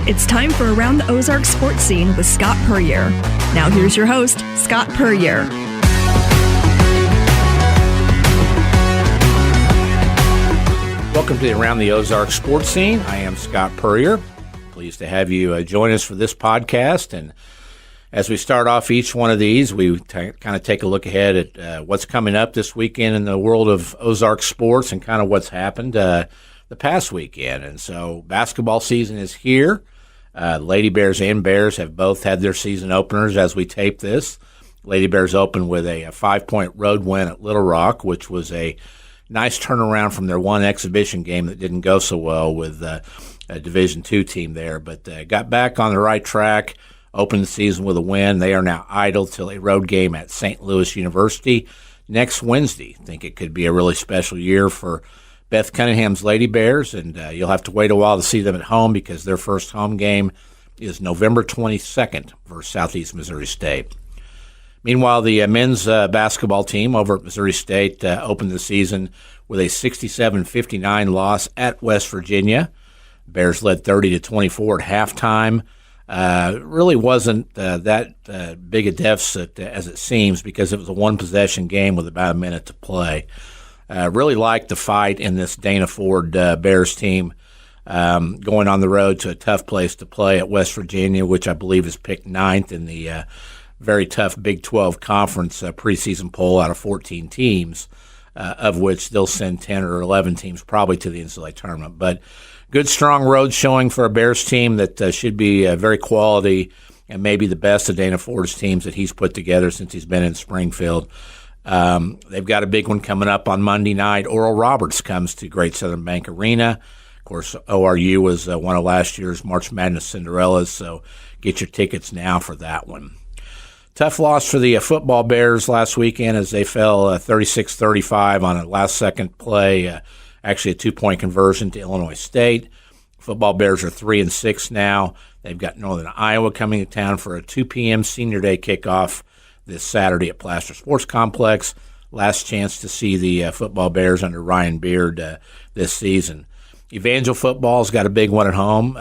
It's time for Around the Ozarks Sports Scene with Scott Puryear. Now here's your host, Scott Puryear. Welcome to the Around the Ozarks Sports Scene. I am Scott Puryear. Pleased to have you join us for this podcast. And as we start off each one of these, we kind of take a look ahead at what's coming up this weekend in the world of Ozark sports and kind of what's happened the past weekend. And so basketball season is here. Lady Bears and Bears have both had their season openers as we tape this. Lady Bears opened with a 5-point road win at Little Rock, which was a nice turnaround from their one exhibition game that didn't go so well with a Division II team there. But got back on the right track, opened the season with a win. They are now idle till a road game at St. Louis University next Wednesday. I think it could be a really special year for Beth Cunningham's Lady Bears, and you'll have to wait a while to see them at home because their first home game is November 22nd versus Southeast Missouri State. Meanwhile, the men's basketball team over at Missouri State opened the season with a 67-59 loss at West Virginia. Bears led 30-24 at halftime. Really wasn't that big a deficit as it seems because it was a one-possession game with about a minute to play. Really liked the fight in this Dana Ford Bears team going on the road to a tough place to play at West Virginia, which I believe is picked 9th in the very tough Big 12 Conference preseason poll out of 14 teams, of which they'll send 10 or 11 teams probably to the NCAA tournament. But good, strong road showing for a Bears team that should be very quality and maybe the best of Dana Ford's teams that he's put together since he's been in Springfield. They've got a big one coming up on Monday night. Oral Roberts comes to Great Southern Bank Arena. Of course, ORU was one of last year's March Madness Cinderellas, so get your tickets now for that one. Tough loss for the football Bears last weekend as they fell 36-35 on a last-second play, actually a 2-point conversion to Illinois State. Football Bears are 3-6 now. They've got Northern Iowa coming to town for a 2 p.m. Senior Day kickoff this Saturday at Plaster Sports Complex. Last chance to see the football Bears under Ryan Beard this season. Evangel football's got a big one at home.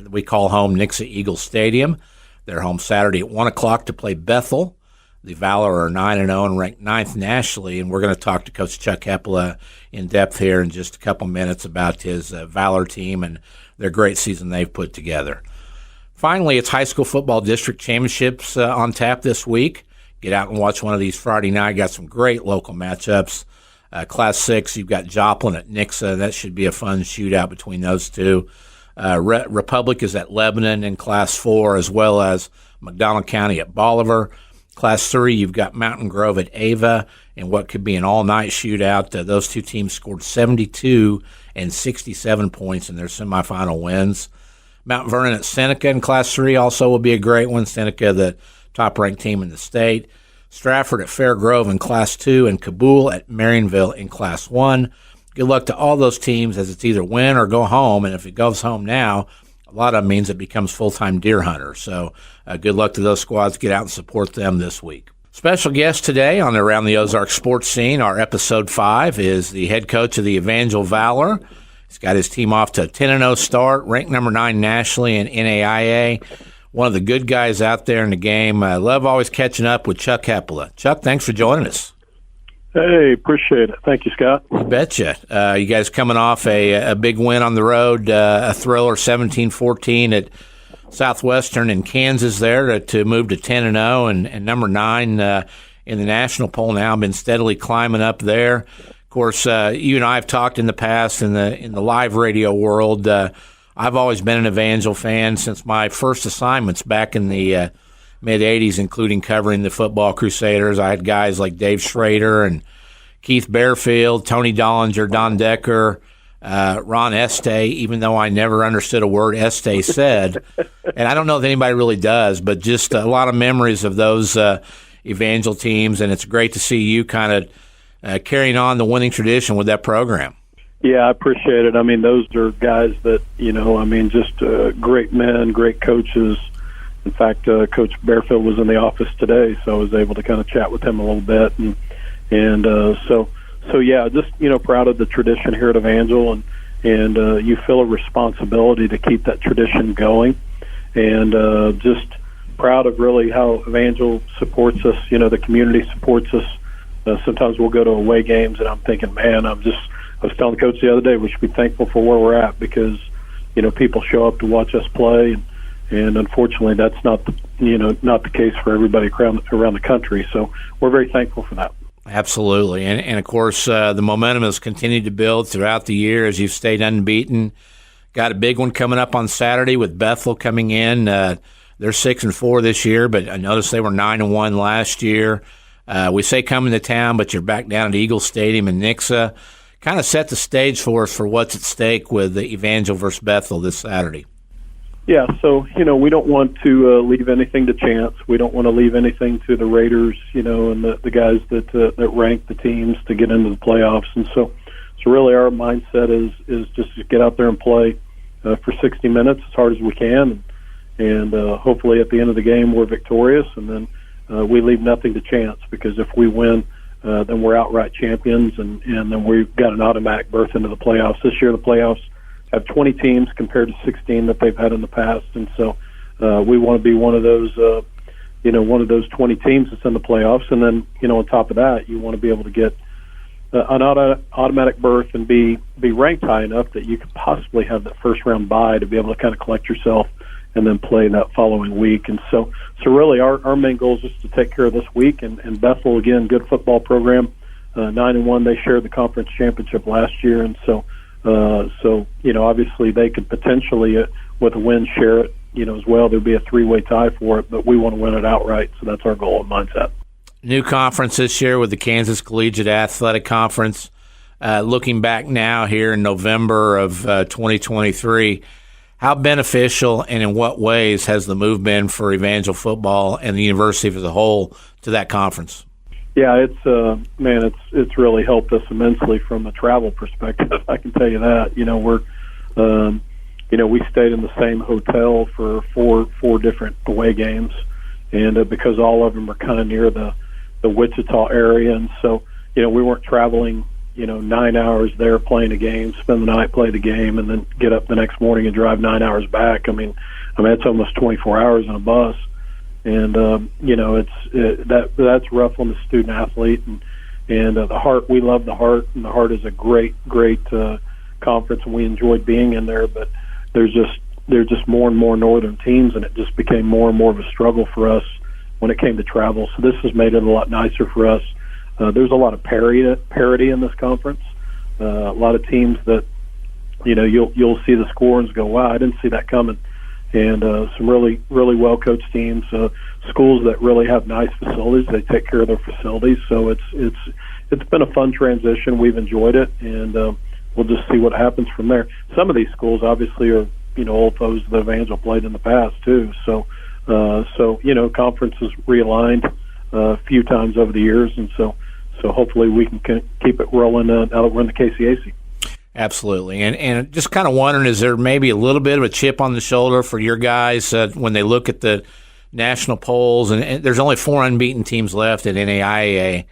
We call home Nixa Eagles Stadium. They're home Saturday at 1 o'clock to play Bethel. The Valor are 9-0 and ranked 9th nationally, and we're going to talk to Coach Chuck Hepola in depth here in just a couple minutes about his Valor team and their great season they've put together. Finally, it's high school football district championships on tap this week. Get out and watch one of these Friday night. Got some great local matchups. Class 6, you've got Joplin at Nixa. That should be a fun shootout between those two. Republic is at Lebanon in Class 4, as well as McDonald County at Bolivar. Class 3, you've got Mountain Grove at Ava in what could be an all-night shootout. Those two teams scored 72 and 67 points in their semifinal wins. Mount Vernon at Seneca in Class 3 also will be a great one. Seneca, the top-ranked team in the state. Stratford at Fair Grove in Class 2 and Kabul at Marionville in Class 1. Good luck to all those teams as it's either win or go home, and if it goes home now, a lot of it means it becomes full-time deer hunter. So good luck to those squads. Get out and support them this week. Special guest today on the Around the Ozark Sports Scene, our Episode 5, is the head coach of the Evangel Valor. He's got his team off to a 10-0 start, ranked number 9 nationally in NAIA. One of the good guys out there in the game. I love always catching up with Chuck Hepola. Chuck, thanks for joining us. Hey, appreciate it. Thank you, Scott. You betcha. You guys coming off a big win on the road, a thriller 17-14 at Southwestern in Kansas there to move to 10-0 and number 9 in the national poll now. Been steadily climbing up there. Of course, you and I have talked in the past in the live radio world. I've always been an Evangel fan since my first assignments back in the mid-'80s, including covering the football Crusaders. I had guys like Dave Schrader and Keith Bearfield, Tony Dollinger, Don Decker, Ron Estee, even though I never understood a word Estee said. And I don't know if anybody really does, but just a lot of memories of those Evangel teams, and it's great to see you kind of carrying on the winning tradition with that program. Yeah, I appreciate it. I mean, those are guys that, just great men, great coaches. In fact, Coach Bearfield was in the office today, so I was able to kind of chat with him a little bit. So yeah, just, proud of the tradition here at Evangel you feel a responsibility to keep that tradition going. And just proud of really how Evangel supports us. The community supports us. Sometimes we'll go to away games, and I'm thinking, man, I was telling the coach the other day, we should be thankful for where we're at, because people show up to watch us play, and unfortunately that's not the case for everybody around the country. So we're very thankful for that. Absolutely, and of course the momentum has continued to build throughout the year as you've stayed unbeaten. Got a big one coming up on Saturday with Bethel coming in. They're 6-4 this year, but I noticed they were 9-1 last year. We say coming to town, but you're back down at Eagle Stadium in Nixa. Kind of set the stage for us for what's at stake with the Evangel versus Bethel this Saturday. Yeah, so, we don't want to leave anything to chance. We don't want to leave anything to the Raiders, and the guys that rank the teams to get into the playoffs. And so really our mindset is just to get out there and play for 60 minutes as hard as we can. And hopefully at the end of the game we're victorious, and then we leave nothing to chance, because if we win, then we're outright champions, and then we've got an automatic berth into the playoffs. This year the playoffs have 20 teams compared to 16 that they've had in the past, and so we want to be one of those 20 teams that's in the playoffs. And then on top of that, you want to be able to get an automatic berth and be ranked high enough that you could possibly have that first round bye to be able to kind of collect yourself and then play that following week. And so really our main goal is just to take care of this week. And Bethel, again, good football program, 9-1. They shared the conference championship last year, and so obviously they could potentially, with a win, share it, as well. There'd be a 3-way tie for it, but we want to win it outright. So that's our goal and mindset. New conference this year with the Kansas Collegiate Athletic Conference. Looking back now here in November of 2023, how beneficial and in what ways has the move been for Evangel football and the university as a whole to that conference? Yeah, it's really helped us immensely from a travel perspective. I can tell you that. We stayed in the same hotel for four different away games, and because all of them are kind of near the Wichita area, and so we weren't traveling 9 hours there playing a game, spend the night, play the game, and then get up the next morning and drive 9 hours back. I mean it's almost 24 hours in a bus. And that's rough on the student athlete, and the Heart. We love the Heart, and the Heart is a great conference, and we enjoyed being in there. But there's just more and more northern teams, and it just became more and more of a struggle for us when it came to travel. So this has made it a lot nicer for us. There's a lot of parity in this conference. A lot of teams that you'll see the score and go, wow, I didn't see that coming. And some really well coached teams, schools that really have nice facilities. They take care of their facilities, so it's been a fun transition. We've enjoyed it, and we'll just see what happens from there. Some of these schools obviously are old foes that Evangel played in the past too. So conferences realigned a few times over the years, and so hopefully we can keep it rolling now that we're in the KCAC. Absolutely. And just kind of wondering, is there maybe a little bit of a chip on the shoulder for your guys when they look at the national polls? And there's only 4 unbeaten teams left at NAIA.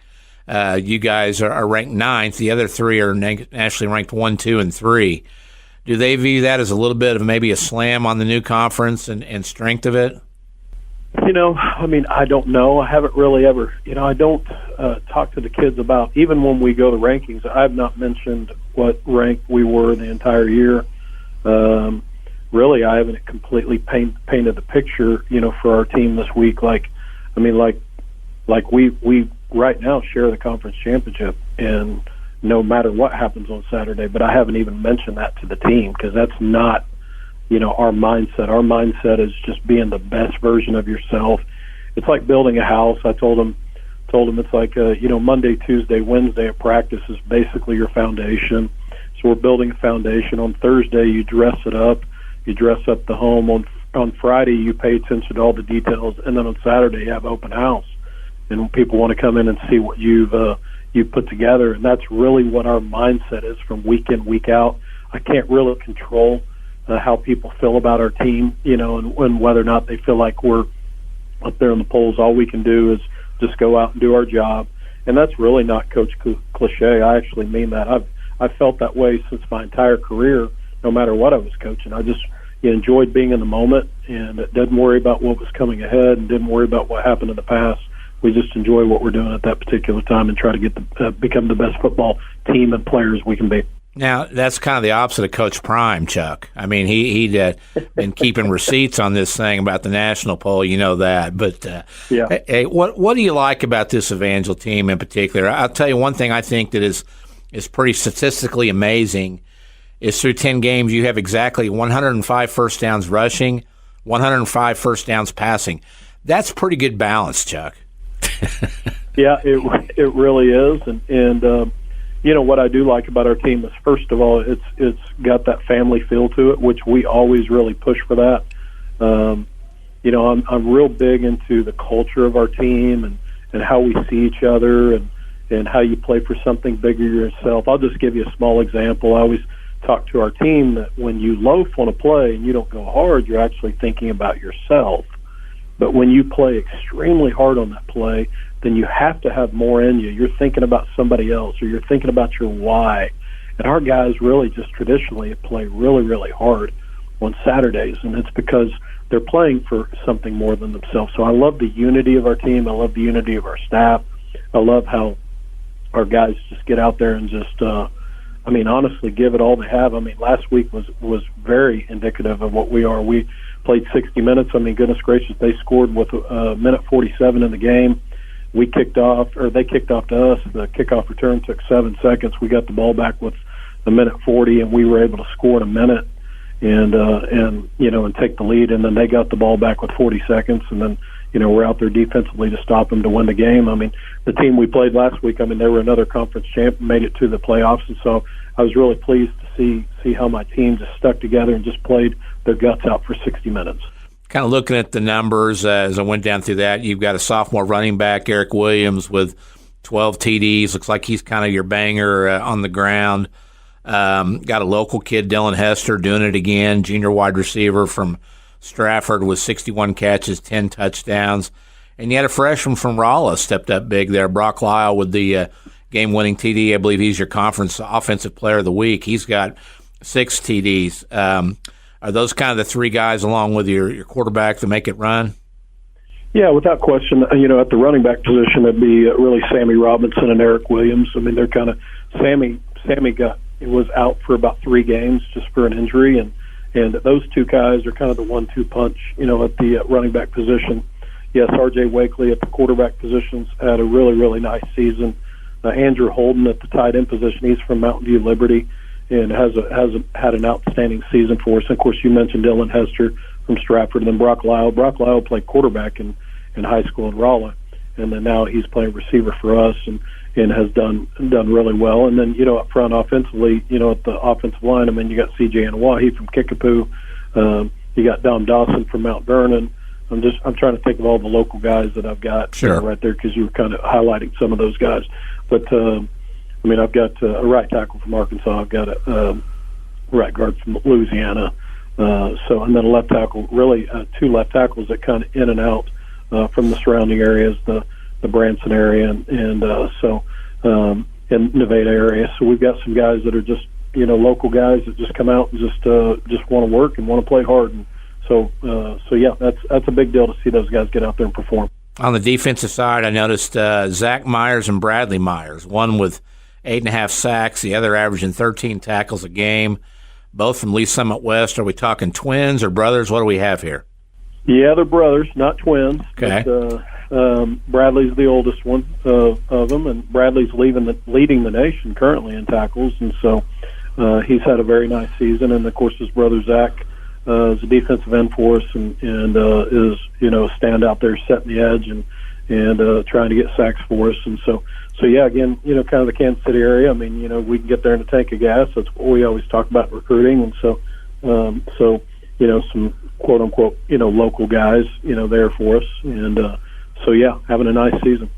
You guys are ranked 9th. The other 3 are nationally ranked 1, 2, and 3. Do they view that as a little bit of maybe a slam on the new conference and strength of it? I don't know. I haven't really ever, I don't talk to the kids about, even when we go to rankings, I have not mentioned what rank we were the entire year. Really, I haven't completely painted the picture, for our team this week. Like we right now share the conference championship, and no matter what happens on Saturday, but I haven't even mentioned that to the team, because that's not, our mindset. Our mindset is just being the best version of yourself. It's like building a house. I told them it's like, Monday, Tuesday, Wednesday at practice is basically your foundation. So we're building a foundation. On Thursday, you dress it up. You dress up the home. On Friday, you pay attention to all the details. And then on Saturday, you have open house. And people want to come in and see what you've put together. And that's really what our mindset is from week in, week out. I can't really control how people feel about our team, and whether or not they feel like we're up there in the polls. All we can do is just go out and do our job, and that's really not coach cliche. I actually mean that. I felt that way since my entire career, no matter what I was coaching. I just enjoyed being in the moment and didn't worry about what was coming ahead and didn't worry about what happened in the past. We just enjoy what we're doing at that particular time and try to get become the best football team and players we can be. Now, that's kind of the opposite of Coach Prime, Chuck. I mean, he'd been keeping receipts on this thing about the national poll. You know that. But, yeah. Hey, what do you like about this Evangel team in particular? I'll tell you one thing I think that is pretty statistically amazing is through 10 games you have exactly 105 first downs rushing, 105 first downs passing. That's pretty good balance, Chuck. Yeah, it really is. And you know, what I do like about our team is, first of all, it's got that family feel to it, which we always really push for that. You know, I'm real big into the culture of our team and how we see each other and how you play for something bigger yourself. I'll just give you a small example. I always talk to our team that when you loaf on a play and you don't go hard, you're actually thinking about yourself. But when you play extremely hard on that play, then you have to have more in you. You're thinking about somebody else, or you're thinking about your why. And our guys really just traditionally play really, really hard on Saturdays, and it's because they're playing for something more than themselves. So I love the unity of our team. I love the unity of our staff. I love how our guys just get out there and just, honestly, give it all they have. I mean, last week was very indicative of what we are. We played 60 minutes. I mean, goodness gracious, they scored with minute 47 in the game. We kicked off, or they kicked off to us. The kickoff return took 7 seconds. We got the ball back with a minute 40, and we were able to score in a minute and take the lead. And then they got the ball back with 40 seconds, and then we're out there defensively to stop them to win the game. I mean, the team we played last week, I mean, they were another conference champ, made it to the playoffs, and so I was really pleased to see how my team just stuck together and just played their guts out for 60 minutes. Kind of looking at the numbers as I went down through that, you've got a sophomore running back, Eric Williams, with 12 TDs. Looks like he's kind of your banger on the ground. Got a local kid, Dylan Hester, doing it again, junior wide receiver from Stratford with 61 catches, 10 touchdowns. And you had a freshman from Rolla stepped up big there, Brock Lyle, with the game-winning TD. I believe he's your conference offensive player of the week. He's got 6 TDs. Are those kind of the 3 guys along with your quarterback to make it run? Yeah, without question. At the running back position, it'd be really Sammy Robinson and Eric Williams. I mean, they're kind of Sammy was out for about 3 games just for an injury, and those 2 guys are kind of the 1-2 punch. At the running back position. Yes, R.J. Wakely at the quarterback positions had a really, really nice season. Andrew Holden at the tight end position. He's from Mountain View Liberty and has had an outstanding season for us. And of course, you mentioned Dylan Hester from Stratford, and then Brock Lyle. Brock Lyle played quarterback in high school in Rolla, and then now he's playing receiver for us and has done really well. And then up front offensively, at the offensive line, I mean, you got C.J. Anawahi from Kickapoo. You got Dom Dawson from Mount Vernon. I'm trying to think of all the local guys that I've got right there, because you were kind of highlighting some of those guys. But I've got a right tackle from Arkansas. I've got a right guard from Louisiana. And then a left tackle, really 2 left tackles that kind of in and out from the surrounding areas, the Branson area and Nevada area. So we've got some guys that are just local guys that just come out and just want to work and want to play hard. And so yeah, that's a big deal to see those guys get out there and perform. On the defensive side, I noticed Zach Myers and Bradley Myers, one with 8.5 sacks, the other averaging 13 tackles a game, both from Lee Summit West. Are we talking twins or brothers? What do we have here? Yeah, they're brothers, not twins. Okay. But, Bradley's the oldest one of them, and Bradley's leading the nation currently in tackles, and so he's had a very nice season. And, of course, his brother Zach is a defensive end for us and is, a stand out there setting the edge and trying to get sacks for us. And so yeah, again, kind of the Kansas City area. I mean, we can get there in a tank of gas. That's what we always talk about recruiting. And so some quote unquote, local guys, there for us. And so yeah, having a nice season.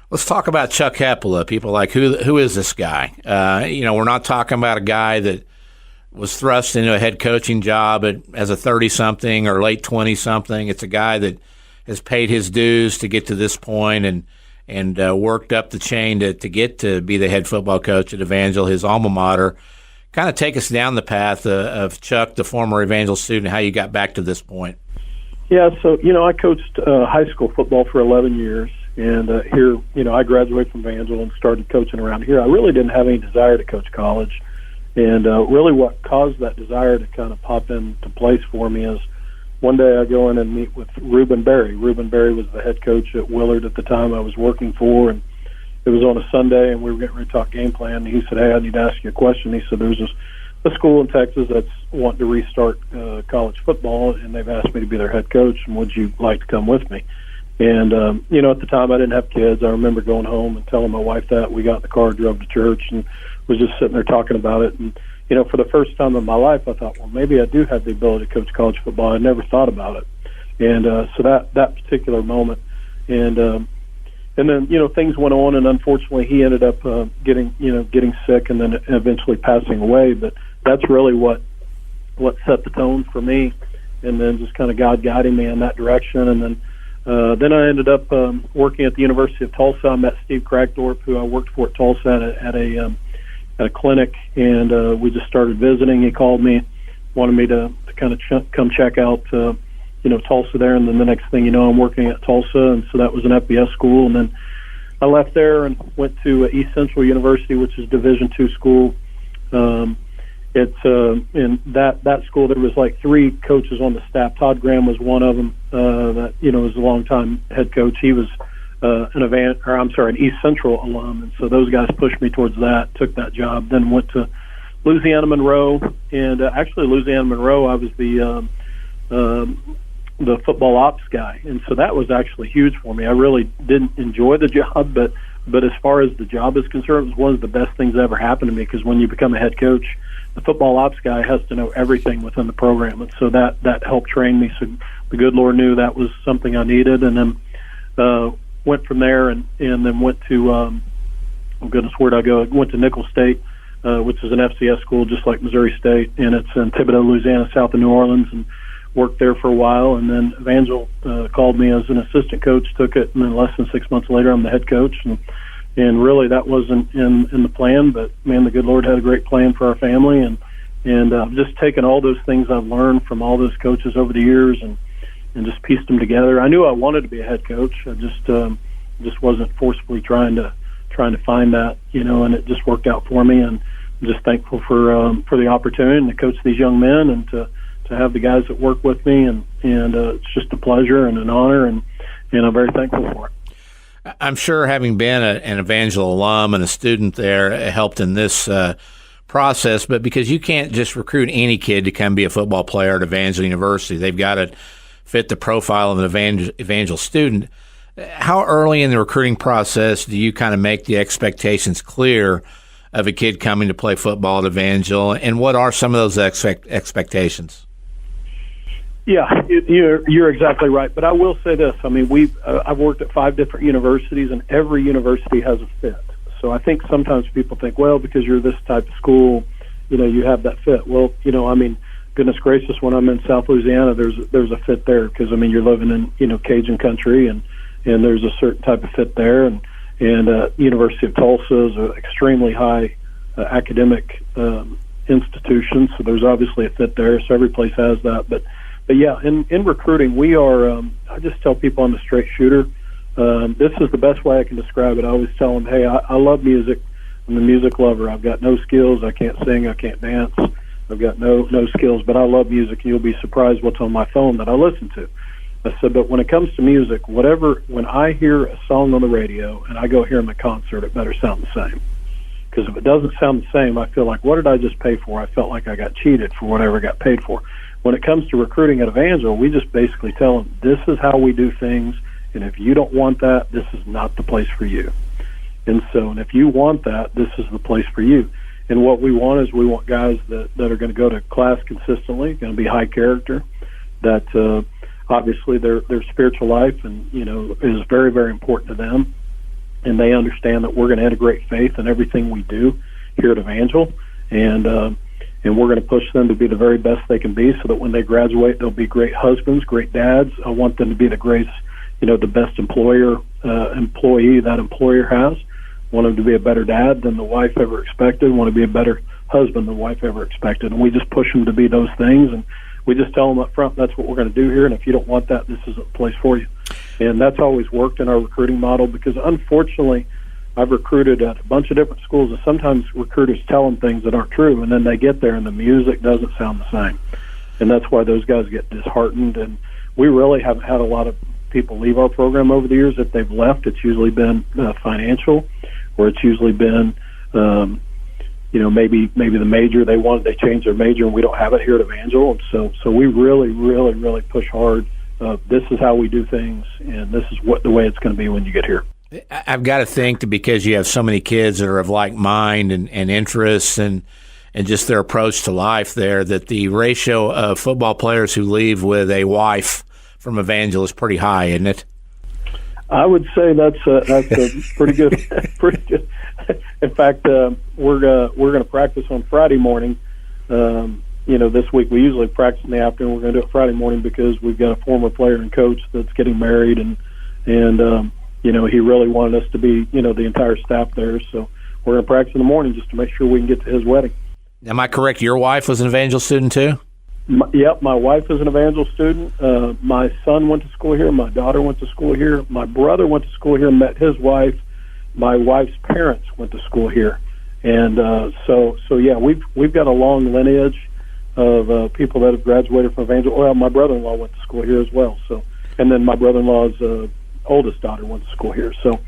Let's talk about Chuck Hepola. People like, who is this guy? We're not talking about a guy that was thrust into a head coaching job as a 30-something or late 20-something. It's a guy that has paid his dues to get to this point and and worked up the chain to get to be the head football coach at Evangel, his alma mater. Kind of take us down the path of Chuck, the former Evangel student, how you got back to this point. Yeah, so, I coached high school football for 11 years, and here, I graduated from Evangel and started coaching around here. I really didn't have any desire to coach college, and really what caused that desire to kind of pop into place for me is one day I go in and meet with Reuben Berry. Reuben Berry was the head coach at Willard at the time I was working for, and it was on a Sunday, and we were getting ready to talk game plan, and he said, hey, I need to ask you a question. He said, there's a school in Texas that's wanting to restart college football, and they've asked me to be their head coach, and would you like to come with me? And, at the time I didn't have kids. I remember going home and telling my wife that. We got in the car, drove to church, and was just sitting there talking about it. And, for the first time in my life, I thought, well, maybe I do have the ability to coach college football. I never thought about it. And so that particular moment. And then, things went on, and unfortunately he ended up getting sick and then eventually passing away. But that's really what set the tone for me, and then just kind of God guiding me in that direction. And then I ended up working at the University of Tulsa. I met Steve Kragthorpe, who I worked for at Tulsa at a clinic, and we just started visiting. He called me, wanted me to kind of come check out Tulsa there, and then the next thing you know, I'm working at Tulsa, and so that was an FBS school. And then I left there and went to East Central University, which is Division II school. It's in that school there was like 3 coaches on the staff. Todd Graham was one of them. That was a longtime head coach. He was an East Central alum, and so those guys pushed me towards that. Took that job, then went to Louisiana Monroe, and actually Louisiana Monroe, I was the football ops guy, and so that was actually huge for me. I really didn't enjoy the job, but as far as the job is concerned, it was one of the best things that ever happened to me, because when you become a head coach, the football ops guy has to know everything within the program, and so that helped train me. So the good Lord knew that was something I needed, and then went from there and then went to where'd I go? I went to Nicholls State, which is an FCS school just like Missouri State, and it's in Thibodaux, Louisiana, south of New Orleans, and worked there for a while. And then Evangel called me as an assistant coach, took it, and then less than 6 months later I'm the head coach. And really that wasn't in the plan, but man, the good Lord had a great plan for our family, and I've just taken all those things I've learned from all those coaches over the years and just pieced them together. I knew I wanted to be a head coach. I just wasn't forcefully trying to find that, and it just worked out for me. And I'm just thankful for the opportunity to coach these young men and to have the guys that work with me, and it's just a pleasure and an honor, and I'm very thankful for it. I'm sure having been an Evangel alum and a student there helped in this process, but because you can't just recruit any kid to come be a football player at Evangel University, they've got to fit the profile of an Evangel student. How early in the recruiting process do you kind of make the expectations clear of a kid coming to play football at Evangel, and what are some of those expectations? Yeah, you're exactly right. But I will say this: I mean, I've worked at 5 different universities, and every university has a fit. So I think sometimes people think, well, because you're this type of school, you have that fit. Well, goodness gracious, when I'm in South Louisiana, there's a fit there, because you're living in Cajun country, and there's a certain type of fit there, and University of Tulsa is an extremely high academic institution, so there's obviously a fit there. So every place has that, but yeah, in recruiting, we are. I just tell people I'm a straight shooter. This is the best way I can describe it. I always tell them, hey, I love music. I'm a music lover. I've got no skills. I can't sing. I can't dance. I've got no skills, but I love music. You'll be surprised what's on my phone that I listen to. I said, but when it comes to music, when I hear a song on the radio and I go hear them at concert, it better sound the same. Because if it doesn't sound the same, I feel like, what did I just pay for? I felt like I got cheated for whatever I got paid for. When it comes to recruiting at Evangel, we just basically tell them, this is how we do things, and if you don't want that, this is not the place for you. And if you want that, this is the place for you. And what we want is we want guys that are going to go to class consistently, going to be high character, that obviously their spiritual life is very, very important to them, and they understand that we're going to integrate faith in everything we do here at Evangel, and we're going to push them to be the very best they can be, so that when they graduate, they'll be great husbands, great dads. I want them to be the greatest, the best employer employee that employer has. Want him to be a better dad than the wife ever expected. Want to be a better husband than the wife ever expected. And we just push them to be those things, and we just tell them up front, that's what we're going to do here, and if you don't want that, this isn't the place for you. And that's always worked in our recruiting model, because unfortunately I've recruited at a bunch of different schools, and sometimes recruiters tell them things that aren't true, and then they get there and the music doesn't sound the same. And that's why those guys get disheartened. And we really haven't had a lot of people leave our program over the years. If they've left, it's usually been financial, or it's usually been maybe the major they changed their major and we don't have it here at Evangel. And so we really push hard. This is how we do things, and this is the way it's going to be when you get here. I've got to think that because you have so many kids that are of like mind and interests and just their approach to life there, that the ratio of football players who leave with a wife from Evangel is pretty high, isn't it? I would say that's a pretty good. Pretty good. In fact, we're going to practice on Friday morning. This week we usually practice in the afternoon. We're going to do it Friday morning because we've got a former player and coach that's getting married, and he really wanted us to be the entire staff there. So we're going to practice in the morning just to make sure we can get to his wedding. Am I correct? Your wife was an Evangel student too? Yep, my wife is an Evangel student. My son went to school here. My daughter went to school here. My brother went to school here, met his wife. My wife's parents went to school here. And so yeah, we've got a long lineage of people that have graduated from Evangel. Well, my brother-in-law went to school here as well. So, and then my brother-in-law's oldest daughter went to school here. So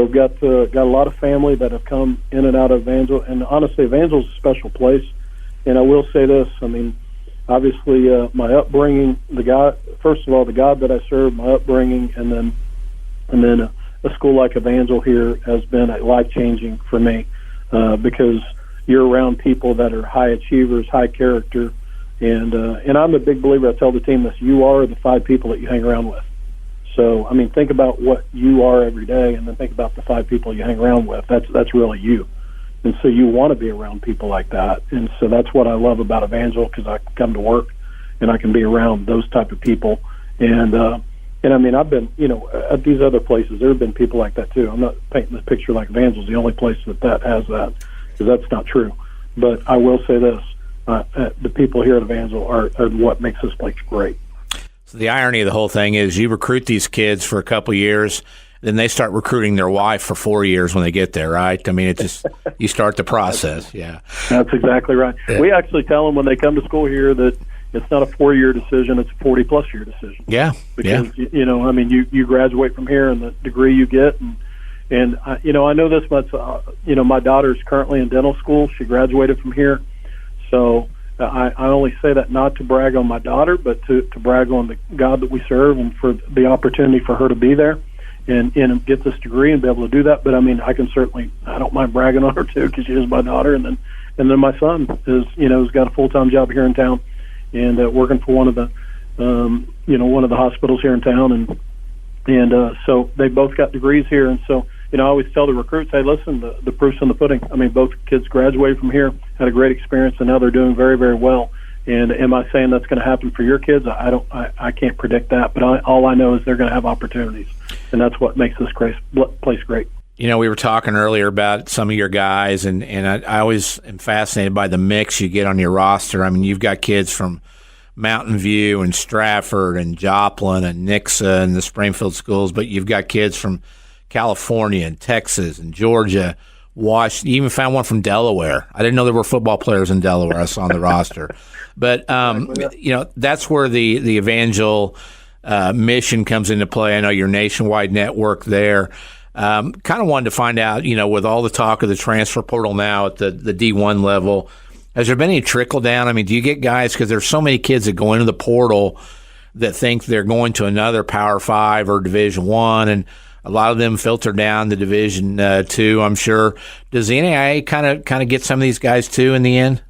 got a lot of family that have come in and out of Evangel. And honestly, Evangel's a special place. And I will say this, I mean, obviously, my upbringing, the God that I serve, my upbringing, and then a school like Evangel here has been life-changing for me because you're around people that are high achievers, high character, and I'm a big believer. I tell the team this: you are the 5 people that you hang around with. So, I mean, think about what you are every day, and then think about the 5 people you hang around with. That's really you. And so you want to be around people like that. And so that's what I love about Evangel, because I can come to work and I can be around those type of people. And I mean, I've been, at these other places, there have been people like that too. I'm not painting this picture like Evangel's the only place that has that, because that's not true. But I will say this, the people here at Evangel are what makes this place great. So the irony of the whole thing is you recruit these kids for a couple years, then they start recruiting their wife for 4 years when they get there, right? I mean, it just, you start the process, yeah. That's exactly right. Yeah. We actually tell them when they come to school here that it's not a 4-year decision, it's a 40-plus year decision. Yeah, because, I mean, you graduate from here and the degree you get, and I know this much, my daughter's currently in dental school. She graduated from here. So I only say that not to brag on my daughter, but to brag on the God that we serve and for the opportunity for her to be there and get this degree and be able to do that. But I mean, I don't mind bragging on her too, because she is my daughter. And then my son has got a full-time job here in town and working for one of the hospitals here in town. And so they both got degrees here. And so, I always tell the recruits, hey, listen, the proof's in the pudding. I mean, both kids graduated from here, had a great experience, and now they're doing very, very well. And am I saying that's going to happen for your kids? I can't predict that, but all I know is they're going to have opportunities, and that's what makes this place great. We were talking earlier about some of your guys, and I always am fascinated by the mix you get on your roster. I mean, you've got kids from Mountain View and Stratford and Joplin and Nixa and the Springfield schools, but you've got kids from California and Texas and Georgia, Washington. You even found one from Delaware. I didn't know there were football players in Delaware. I saw on the roster. But, that's where the Evangel mission comes into play. I know your nationwide network there. Kind of wanted to find out, with all the talk of the transfer portal now at the D1 level, has there been any trickle down? I mean, do you get guys, because there's so many kids that go into the portal that think they're going to another Power 5 or Division 1, and a lot of them filter down to Division 2, I'm sure. Does the NAIA kind of get some of these guys too in the end?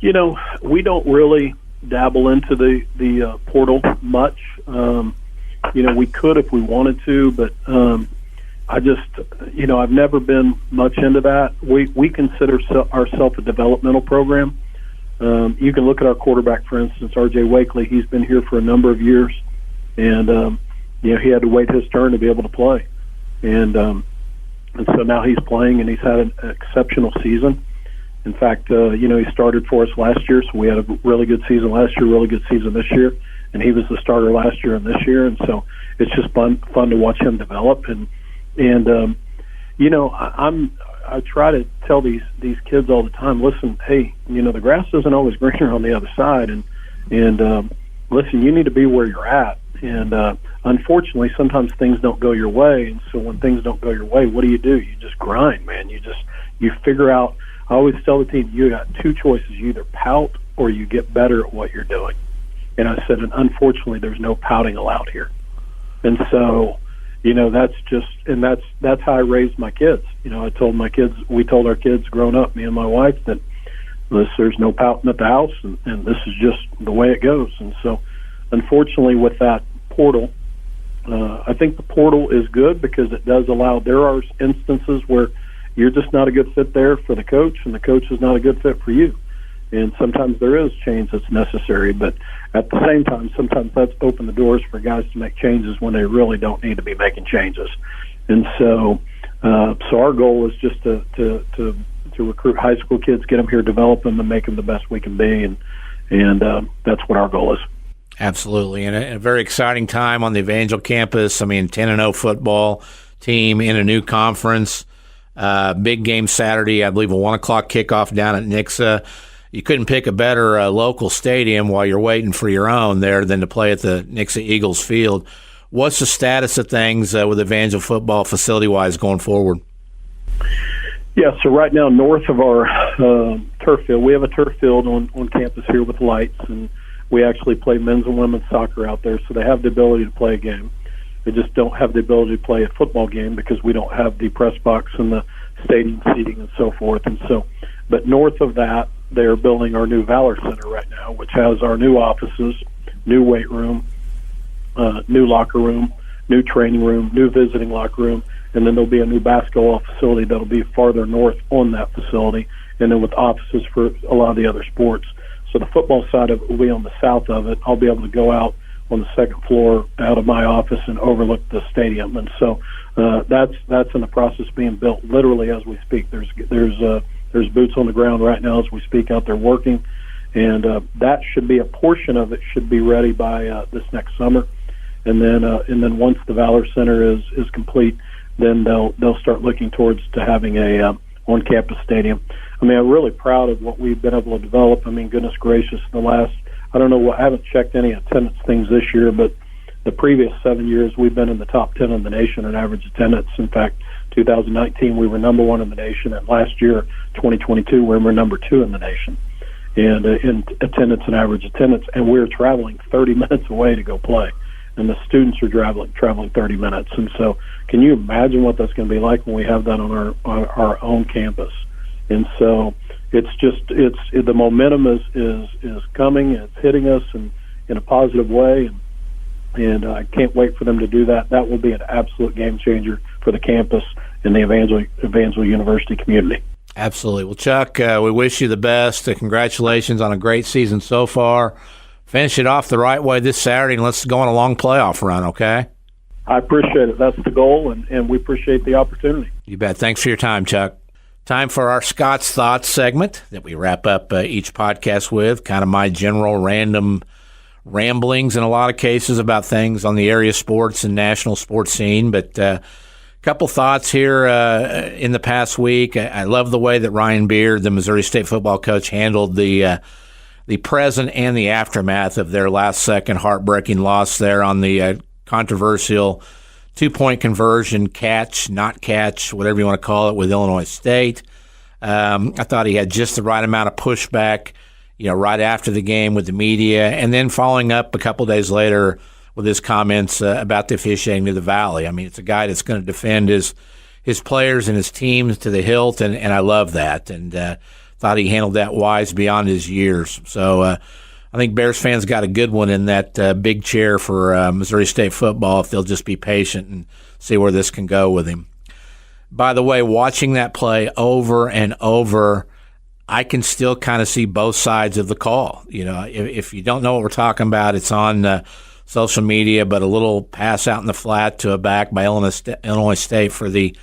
We don't really dabble into the portal much. We could if we wanted to, but I just, I've never been much into that. We consider ourselves a developmental program. You can look at our quarterback, for instance, R.J. Wakely. He's been here for a number of years, and he had to wait his turn to be able to play. And so now he's playing, and he's had an exceptional season. In fact, he started for us last year, so we had a really good season last year, really good season this year, and he was the starter last year and this year, and so it's just fun to watch him develop. I try to tell these kids all the time, listen, hey, the grass isn't always greener on the other side, and listen, you need to be where you're at. And unfortunately, sometimes things don't go your way, and so when things don't go your way, what do? You just grind, man. You figure out. I always tell the team, you got two choices: you either pout or you get better at what you're doing. And I said, and unfortunately, there's no pouting allowed here. And so, that's how I raised my kids. I told my kids, we told our kids growing up, me and my wife, that there's no pouting at the house, and this is just the way it goes. And so, unfortunately, with that portal, I think the portal is good because it does allow. There are instances where you're just not a good fit there for the coach, and the coach is not a good fit for you. And sometimes there is change that's necessary, but at the same time, sometimes that's opened the doors for guys to make changes when they really don't need to be making changes. And so our goal is just to recruit high school kids, get them here, develop them, and make them the best we can be, and that's what our goal is. Absolutely, and a very exciting time on the Evangel campus. 10-0 football team in a new conference. Big game Saturday, I believe a 1 o'clock kickoff down at Nixa. You couldn't pick a better local stadium while you're waiting for your own there than to play at the Nixa Eagles Field. What's the status of things with Evangel football facility-wise going forward? Yeah, so right now north of our turf field, we have a turf field on campus here with lights, and we actually play men's and women's soccer out there, so they have the ability to play a game. They just don't have the ability to play a football game because we don't have the press box and the stadium seating and so forth. And so, but north of that, they're building our new Valor Center right now, which has our new offices, new weight room, new locker room, new training room, new visiting locker room, and then there'll be a new basketball facility that'll be farther north on that facility, and then with offices for a lot of the other sports. So the football side of it will be on the south of it. I'll be able to go out on the second floor out of my office and overlook the stadium. And so that's in the process of being built literally as we speak. There's boots on the ground right now as we speak out there working, and that should be a portion of it should be ready by this next summer. And then once the Valor Center is complete, then they'll start looking towards to having a on-campus stadium. I'm really proud of what we've been able to develop. Goodness gracious, I haven't checked any attendance things this year, but the previous 7 years we've been in the top 10 in the nation in average attendance. In fact, 2019 we were number 1 in the nation, and last year, 2022, we were number 2 in the nation, and in attendance and average attendance. And we're traveling 30 minutes away to go play, and the students are traveling 30 minutes. And so, can you imagine what that's going to be like when we have that on our own campus? And so, the momentum is coming, and it's hitting us in a positive way, and I can't wait for them to do that. That will be an absolute game changer for the campus and the Evangel University community. Absolutely. Well, Chuck, we wish you the best. Congratulations on a great season so far. Finish it off the right way this Saturday, and let's go on a long playoff run, okay? I appreciate it. That's the goal, and we appreciate the opportunity. You bet. Thanks for your time, Chuck. Time for our Scott's Thoughts segment that we wrap up each podcast with, kind of my general random ramblings in a lot of cases about things on the area sports and national sports scene. But a couple thoughts here in the past week. I love the way that Ryan Beard, the Missouri State football coach, handled the present and the aftermath of their last-second heartbreaking loss there on the controversial two-point conversion, catch, not catch, whatever you want to call it, with Illinois State. I thought he had just the right amount of pushback, right after the game with the media, and then following up a couple days later with his comments about the officiating of the Valley. It's a guy that's going to defend his players and his teams to the hilt, and I love that, and thought he handled that wise beyond his years. So I think Bears fans got a good one in that big chair for Missouri State football if they'll just be patient and see where this can go with him. By the way, watching that play over and over, I can still kind of see both sides of the call. If you don't know what we're talking about, it's on social media, but a little pass out in the flat to a back by Illinois State for the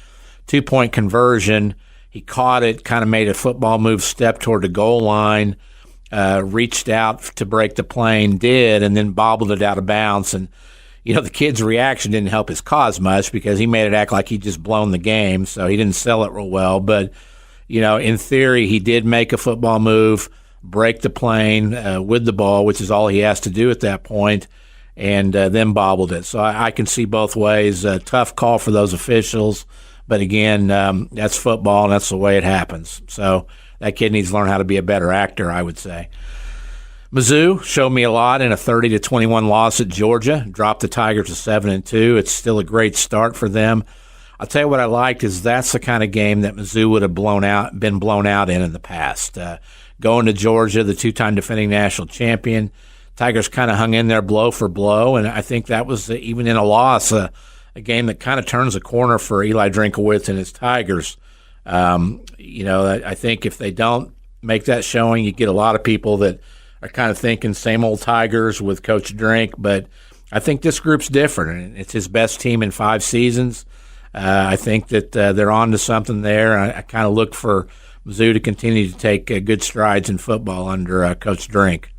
2-point conversion. He caught it, kind of made a football move, step toward the goal line, reached out to break the plane, and then bobbled it out of bounds. And, the kid's reaction didn't help his cause much because he made it act like he'd just blown the game, so he didn't sell it real well. But, in theory, he did make a football move, break the plane with the ball, which is all he has to do at that point, and then bobbled it. So I can see both ways. A tough call for those officials, but again, that's football, and that's the way it happens. So that kid needs to learn how to be a better actor, I would say. Mizzou showed me a lot in a 30-21 loss at Georgia, dropped the Tigers to 7-2. It's still a great start for them. I'll tell you what I liked is that's the kind of game that Mizzou would have been blown out in the past. Going to Georgia, the 2-time defending national champion, Tigers kind of hung in there blow for blow, and I think that was, even in a loss, a game that kind of turns a corner for Eli Drinkowitz and his Tigers. I think if they don't make that showing, you get a lot of people that are kind of thinking same old Tigers with Coach Drink, but I think this group's different, and it's his best team in 5 seasons. I think that they're on to something there. I kind of look for Mizzou to continue to take good strides in football under Coach Drink.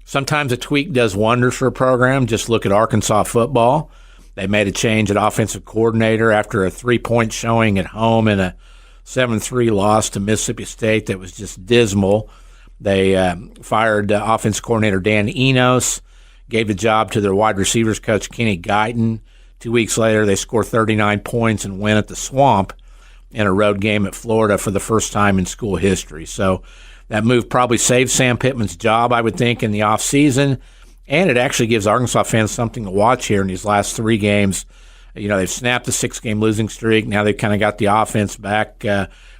Sometimes a tweak does wonders for a program. Just look at Arkansas football. They made a change at offensive coordinator after a 3-point showing at home in a 7-3 loss to Mississippi State that was just dismal. They fired offensive coordinator Dan Enos, gave the job to their wide receivers coach Kenny Guyton. 2 weeks later, they score 39 points and win at the Swamp in a road game at Florida for the first time in school history. So that move probably saved Sam Pittman's job, I would think, in the offseason, and it actually gives Arkansas fans something to watch here in these last 3 games. They've snapped the 6-game losing streak. Now they've kind of got the offense back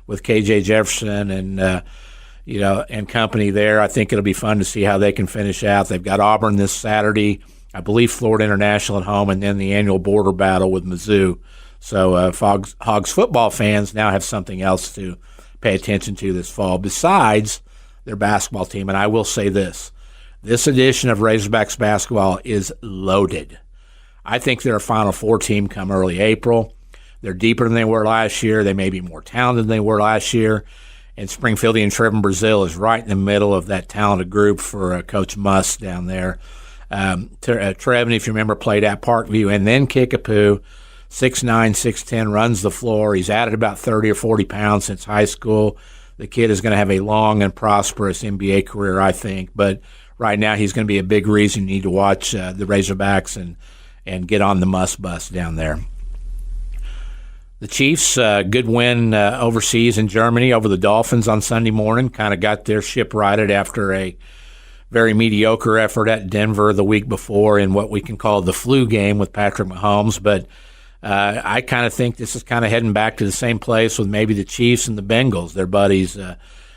with KJ Jefferson and company there. I think it'll be fun to see how they can finish out. They've got Auburn this Saturday, I believe Florida International at home, and then the annual border battle with Mizzou. So Hogs football fans now have something else to pay attention to this fall besides their basketball team. And I will say this edition of Razorbacks basketball is loaded. I think they're a Final Four team come early April. They're deeper than they were last year. They may be more talented than they were last year. And Springfieldian Trevin Brazil is right in the middle of that talented group for Coach Muss down there. Trevin, if you remember, played at Parkview and then Kickapoo. 6'9", 6'10", runs the floor. He's added about 30 or 40 pounds since high school. The kid is going to have a long and prosperous NBA career, I think. But right now he's going to be a big reason you need to watch the Razorbacks and get on the Muss bus down there. The Chiefs, good win overseas in Germany over the Dolphins on Sunday morning. Kind of got their ship righted after a very mediocre effort at Denver the week before in what we can call the flu game with Patrick Mahomes. But I kind of think this is kind of heading back to the same place with maybe the Chiefs and the Bengals. They're buddies.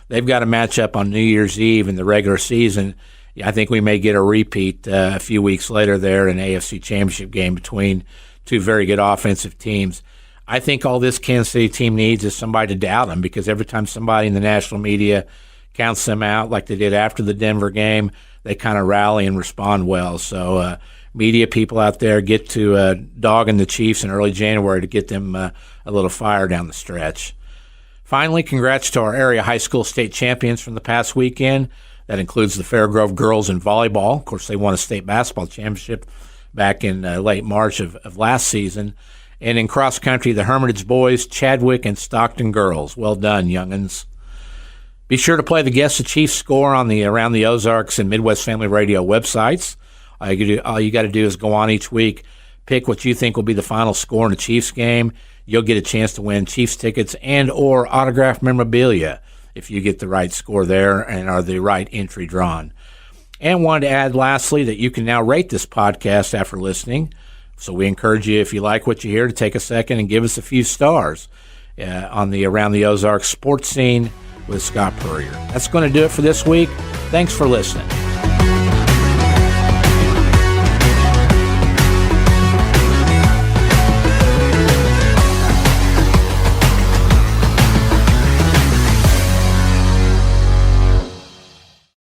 They've got a matchup on New Year's Eve in the regular season. I think we may get a repeat a few weeks later there, an AFC Championship game between 2 very good offensive teams. I think all this Kansas City team needs is somebody to doubt them, because every time somebody in the national media counts them out like they did after the Denver game, they kind of rally and respond well. So media people out there, get to dogging the Chiefs in early January to get them a little fire down the stretch. Finally, congrats to our area high school state champions from the past weekend. That includes the Fairgrove girls in volleyball. Of course, they won a state basketball championship back in late March of last season. And in cross country, the Hermitage boys, Chadwick, and Stockton girls. Well done, young'uns. Be sure to play the Guess the Chiefs score on the Around the Ozarks and Midwest Family Radio websites. All you got to do is go on each week, pick what you think will be the final score in the Chiefs game. You'll get a chance to win Chiefs tickets and or autographed memorabilia if you get the right score there and are the right entry drawn. And wanted to add lastly that you can now rate this podcast after listening. So we encourage you, if you like what you hear, to take a second and give us a few stars on the Around the Ozarks sports scene with Scott Purrier. That's going to do it for this week. Thanks for listening.